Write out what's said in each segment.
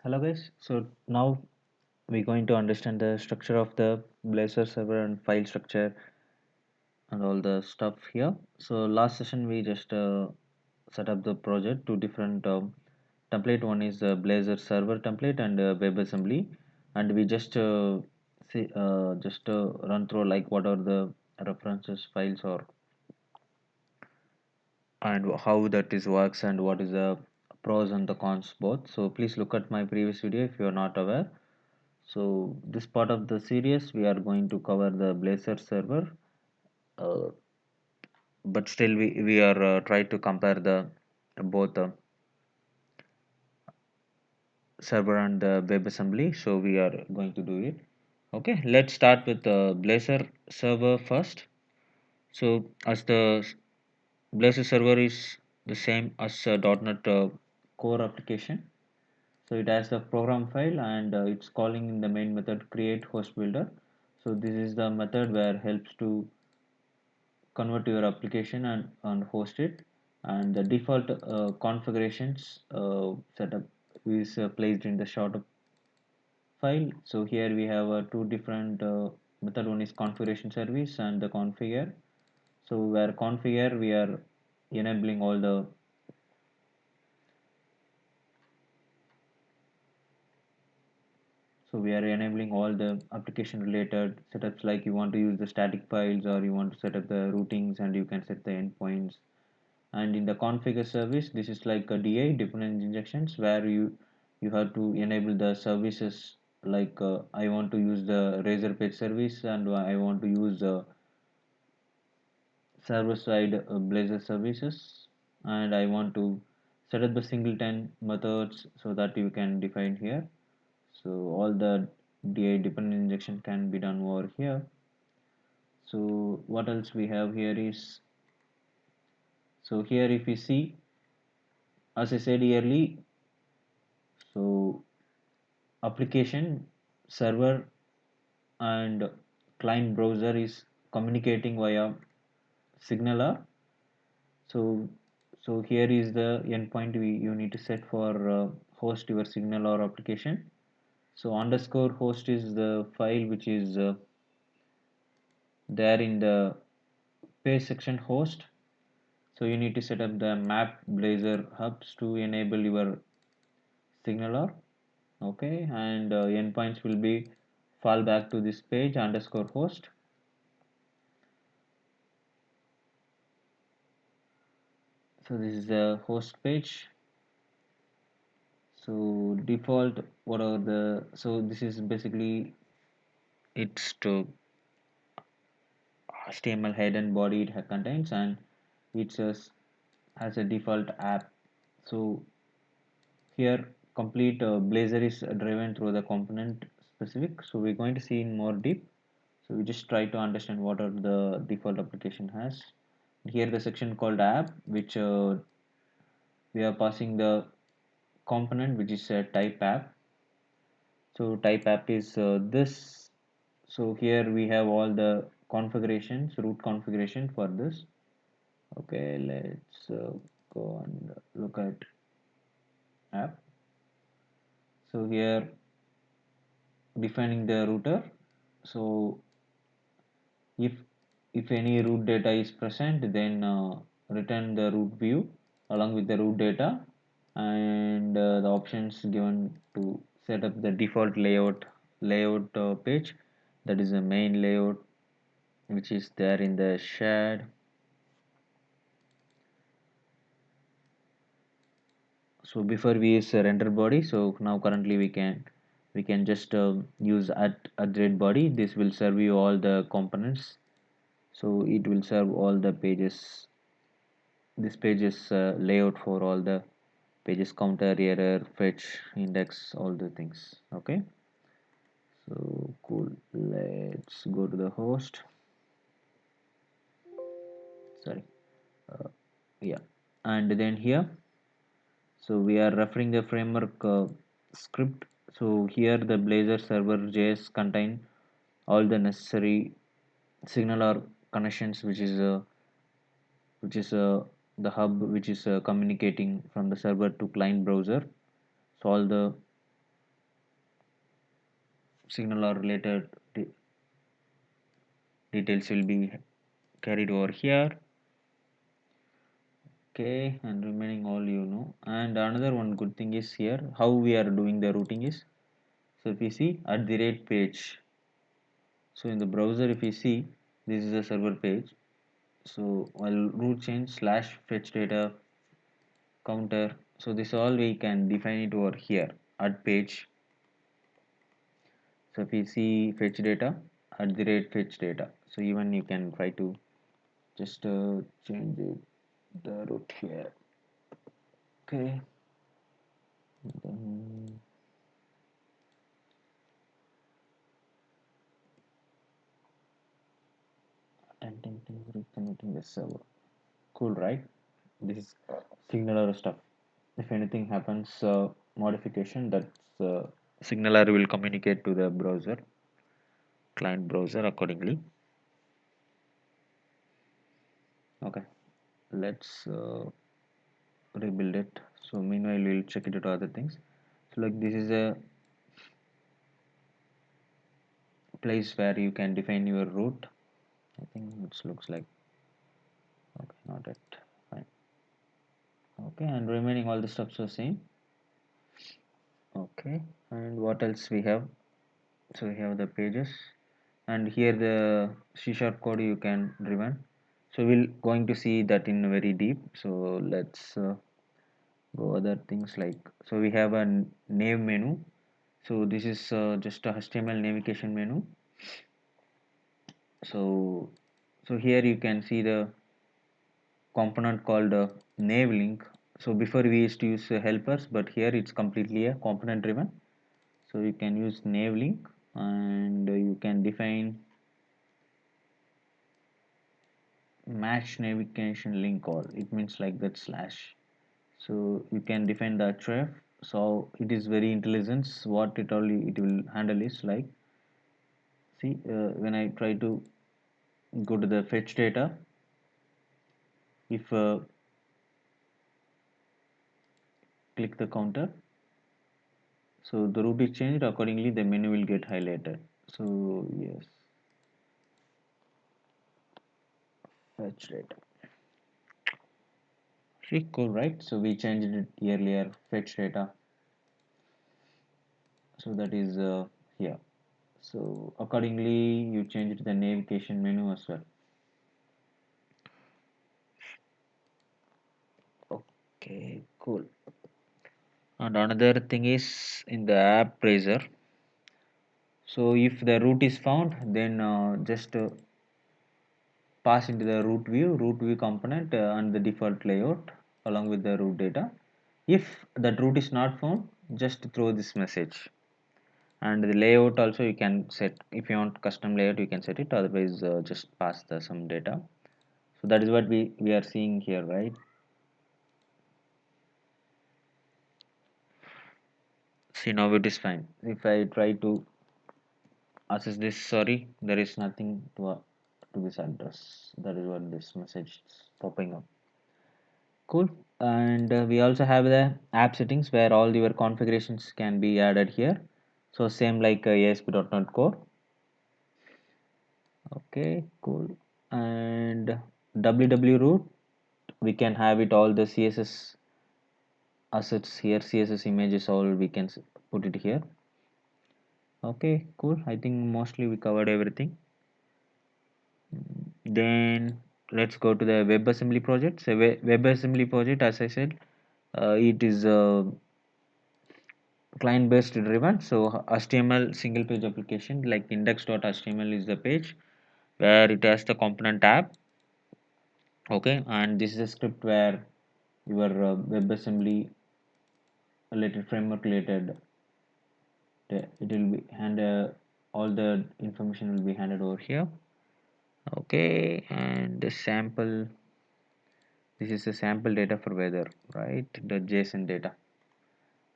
Hello guys, so now we're going to understand the structure of the Blazor server and file structure and all the stuff here. So last session we just set up the project, two different template. One is the Blazor server template and WebAssembly, and we just run through like what are the references files or and how that is works and what is the pros and the cons both. So please look at my previous video if you are not aware. So this part of the series we are going to cover the Blazor server, uh, but still we are try to compare the both server and the WebAssembly. So we are going to do it. Okay, let's start with the Blazor server first. So as the Blazor server is the same as .NET Core application. So it has the program file and it's calling in the main method create host builder. So this is the method where helps to convert your application and host it, and the default configurations setup is placed in the short file. So here we have two different method. One is configuration service and the configure. So where configure we are enabling all the so we are enabling all the application related setups, like you want to use the static files or you want to set up the routings and you can set the endpoints. And in the configure service, this is like a DI, dependency injections, where you have to enable the services, like I want to use the Razor Page service and I want to use server side Blazor services, and I want to set up the singleton methods so that you can define here. So all the DI dependent injection can be done over here. So what else we have here is, so here if we see, as I said earlier, so application server and client browser is communicating via signaler. So so here is the endpoint you need to set for host your signaler application. So underscore host is the file which is there in the page section host. So you need to set up the map Blazor hubs to enable your signaler. Okay, and endpoints will be fall back to this page underscore host. So this is the host page. So default, what are the, so this is basically it's to HTML head and body it contains, and it just has a default app. So here complete Blazor is driven through the component specific. So we're going to see in more deep. So we just try to understand what are the default application has. Here the section called app, which we are passing the component which is a type app. So type app is this. So here we have all the configurations, root configuration for this. Okay, let's go and look at app. So here defining the router. So if any root data is present, then return the root view along with the root data, and the options given to set up the default layout page, that is the main layout which is there in the shared. So before we use render body, so now currently we can just use at red body. This will serve you all the components, so it will serve all the pages. This page is layout for all the pages, counter, error, fetch, index, all the things. Okay, so cool, let's go to the host. Sorry, uh, yeah, and then here, so we are referring the framework script. So here the Blazor server JS contain all the necessary signal or connections, which is the hub which is communicating from the server to client browser. So all the signal or related details will be carried over here. Okay, and remaining all you know. And another one good thing is here how we are doing the routing is, so if you see at the rate page, so in the browser if you see this is the server page, so while root change slash fetch data counter, so this all we can define it over here at page. So if you see fetch data at the rate fetch data, so even you can try to just change it, the root here. Okay, then attempting reconnecting the server. Cool, right? This is signaler stuff. If anything happens, modification, that's signaler will communicate to the browser, client browser accordingly. Okay, let's rebuild it. So meanwhile, we'll check it out other things. So like this is a place where you can define your route. I think it looks like okay, not it. Fine. Okay, and remaining all the steps are same. Okay, and what else we have? So we have the pages, and here the C# code you can revamp. So we'll going to see that in very deep. So let's go other things like, so we have a name menu. So this is just a HTML navigation menu. So here you can see the component called nav link. So before we used to use helpers, but here it's completely a component driven. So you can use nav link, and you can define match navigation link, or it means like that slash. So you can define the href. So it is very intelligent. What it will handle is like, see when I try to go to the fetch data, if click the counter, so the route is changed accordingly, the menu will get highlighted. So yes, fetch data. See, cool, right? So we changed it earlier, fetch data. So that is here. So accordingly, you changed the navigation menu as well. Okay, cool. And another thing is in the app browser. So if the route is found, then just pass into the route view component and the default layout along with the route data. If that route is not found, just throw this message. And the layout also you can set. If you want custom layout, you can set it. Otherwise, just pass the some data. So that is what we are seeing here, right? See, now it is fine. If I try to access this, sorry, there is nothing to this address. That is what this message is popping up. Cool. And we also have the app settings where all your configurations can be added here. So same like ASP.NET Core. Okay, cool. And www root, we can have it all the CSS assets here, CSS images, all we can put it here. Okay, cool. I think mostly we covered everything. Then let's go to the WebAssembly project. So WebAssembly project, as I said, it is client based driven. So HTML single page application like index.html is the page where it has the component tab. Okay, and this is a script where your WebAssembly related framework related, it will be hand all the information will be handed over here. Okay, and the sample, this is a sample data for weather, right? The JSON data,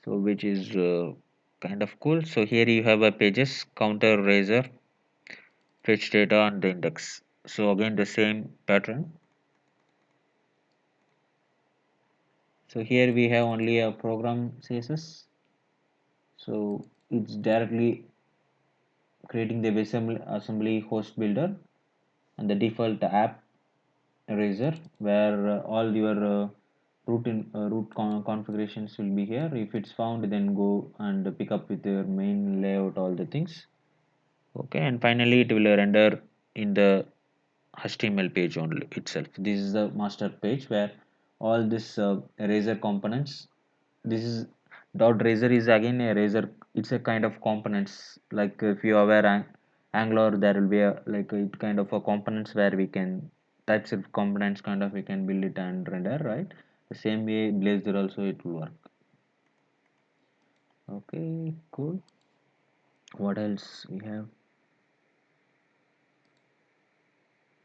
so which is kind of cool. So here you have a pages counter razor fetch data and the index. So again the same pattern. So here we have only a program CSS, so it's directly creating the assembly host builder and the default app eraser where all your configurations will be here. If it's found, then go and pick up with your main layout all the things. Okay, and finally it will render in the HTML page only itself. This is the master page where all this razor components. This is dot razor is again a razor. It's a kind of components. Like if you are aware Angular, there will be a like it kind of a components where we can types of components kind of we can build it and render, right. The same way Blazor also it will work. Okay, cool. What else we have?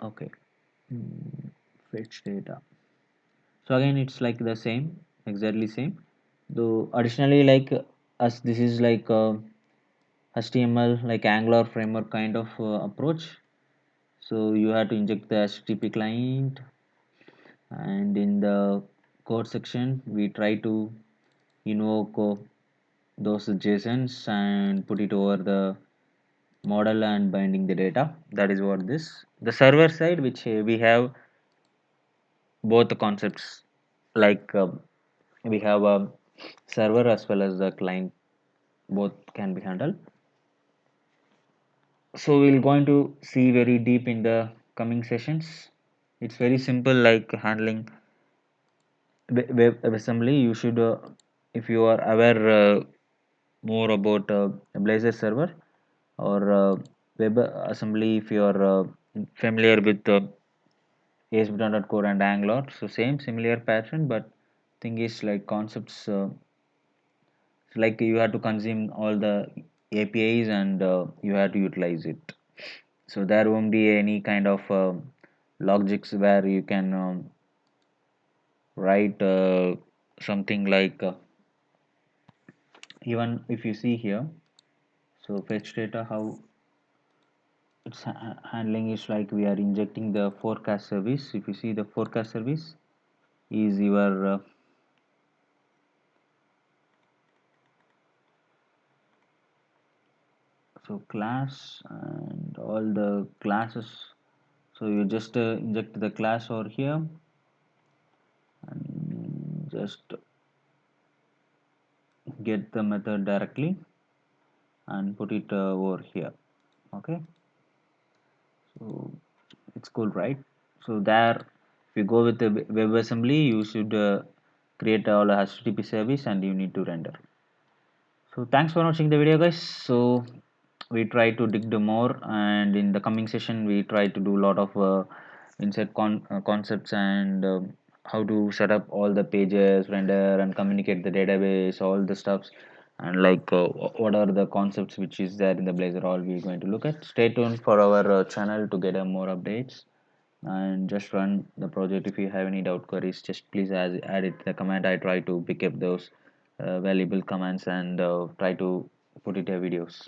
Okay. Hmm, fetch data. So again it's like the same, exactly same, though additionally like as this is like HTML like Angular framework kind of approach. So you have to inject the HTTP client, and in the code section we try to invoke those JSONs and put it over the model and binding the data. That is what this the server side, which we have both the concepts, like we have a server as well as the client, both can be handled. So we're going to see very deep in the coming sessions. It's very simple, like handling web assembly. You should if you are aware more about Blazor server or web assembly, if you are familiar with ASP.NET Core and Angular, so same similar pattern, but thing is like concepts like you have to consume all the APIs and you have to utilize it. So there won't be any kind of logics where you can write something like even if you see here, so fetch data how it's handling is like we are injecting the forecast service. If you see the forecast service is your so class and all the classes. So you just inject the class over here and just get the method directly and put it over here. Okay, so it's cool, right? So there if you go with the WebAssembly, you should create all a HTTP service and you need to render. So thanks for watching the video, guys. So we try to dig the more, and in the coming session we try to do a lot of insert concepts and how to set up all the pages, render and communicate the database, all the stuffs, and like what are the concepts which is there in the Blazor, all we're going to look at. Stay tuned for our channel to get more updates, and just run the project. If you have any doubt queries, just please add it in the comment. I try to pick up those valuable comments and try to put it in videos.